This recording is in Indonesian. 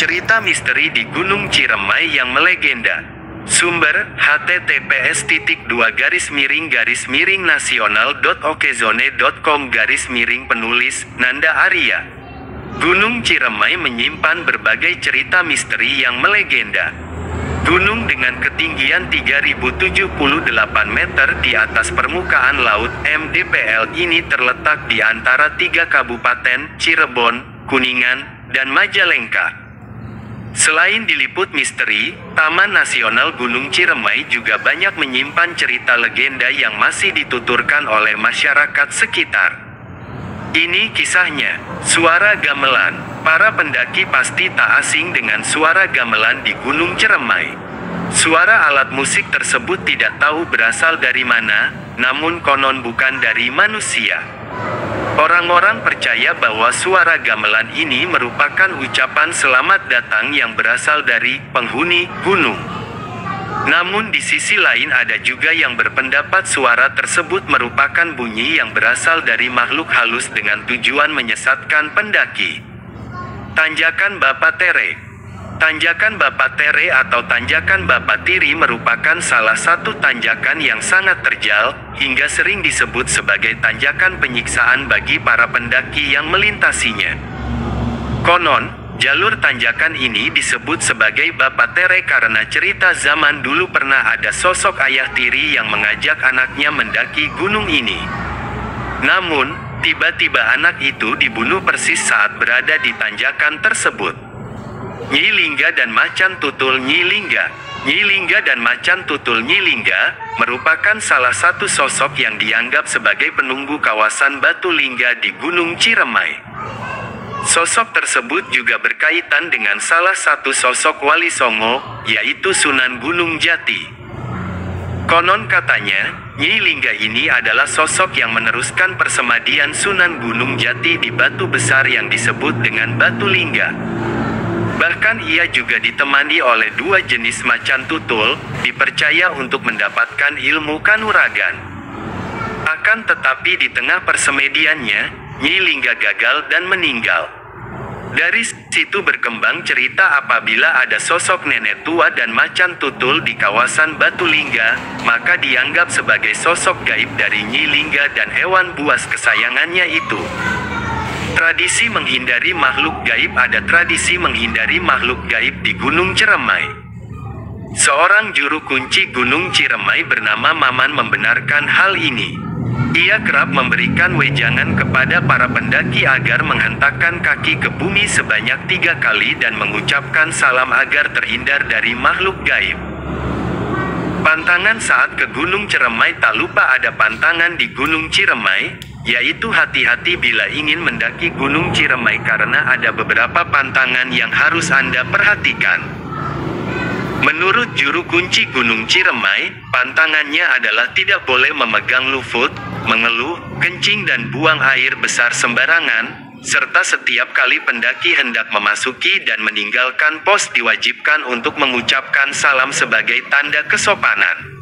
Cerita misteri di Gunung Ciremai yang melegenda. Sumber: https://nasional.okezone.com /penulis Nanda Arya. Gunung Ciremai menyimpan berbagai cerita misteri yang melegenda. Gunung dengan ketinggian 3078 meter di atas permukaan laut (mdpl) ini terletak di antara 3 kabupaten, Cirebon, Kuningan, dan Majalengka. Selain diliput misteri, Taman Nasional Gunung Ciremai juga banyak menyimpan cerita legenda yang masih dituturkan oleh masyarakat sekitar. Ini kisahnya. Suara gamelan. Para pendaki pasti tak asing dengan suara gamelan di Gunung Ciremai. Suara alat musik tersebut tidak tahu berasal dari mana, namun konon bukan dari manusia. Orang-orang percaya bahwa suara gamelan ini merupakan ucapan selamat datang yang berasal dari penghuni gunung. Namun di sisi lain ada juga yang berpendapat suara tersebut merupakan bunyi yang berasal dari makhluk halus dengan tujuan menyesatkan pendaki. Tanjakan Bapatere. Tanjakan Bapatere atau Tanjakan Bapatiri merupakan salah satu tanjakan yang sangat terjal, hingga sering disebut sebagai tanjakan penyiksaan bagi para pendaki yang melintasinya. Konon, jalur tanjakan ini disebut sebagai Bapatere karena cerita zaman dulu pernah ada sosok ayah tiri yang mengajak anaknya mendaki gunung ini. Namun, tiba-tiba anak itu dibunuh persis saat berada di tanjakan tersebut. Nyi Lingga dan Macan Tutul Nyi Lingga. Nyi Lingga dan Macan Tutul Nyi Lingga merupakan salah satu sosok yang dianggap sebagai penunggu kawasan Batu Lingga di Gunung Ciremai. Sosok tersebut juga berkaitan dengan salah satu sosok Wali Songo, yaitu Sunan Gunung Jati. Konon katanya, Nyi Lingga ini adalah sosok yang meneruskan persemadian Sunan Gunung Jati di batu besar yang disebut dengan Batu Lingga. Bahkan ia juga ditemani oleh 2 jenis macan tutul, dipercaya untuk mendapatkan ilmu kanuragan. Akan tetapi di tengah persemediannya, Nyi Lingga gagal dan meninggal. Dari situ berkembang cerita apabila ada sosok nenek tua dan macan tutul di kawasan Batu Lingga, maka dianggap sebagai sosok gaib dari Nyi Lingga dan hewan buas kesayangannya itu. Tradisi menghindari makhluk gaib. Ada tradisi menghindari makhluk gaib di Gunung Ciremai. Seorang juru kunci Gunung Ciremai bernama Maman membenarkan hal ini. Ia kerap memberikan wejangan kepada para pendaki agar menghentakkan kaki ke bumi sebanyak 3 kali dan mengucapkan salam agar terhindar dari makhluk gaib. Pantangan saat ke Gunung Ciremai. Tak lupa ada pantangan di Gunung Ciremai, yaitu hati-hati bila ingin mendaki Gunung Ciremai karena ada beberapa pantangan yang harus Anda perhatikan. Menurut juru kunci Gunung Ciremai, pantangannya adalah tidak boleh memegang lufut, mengeluh, kencing dan buang air besar sembarangan, serta setiap kali pendaki hendak memasuki dan meninggalkan pos diwajibkan untuk mengucapkan salam sebagai tanda kesopanan.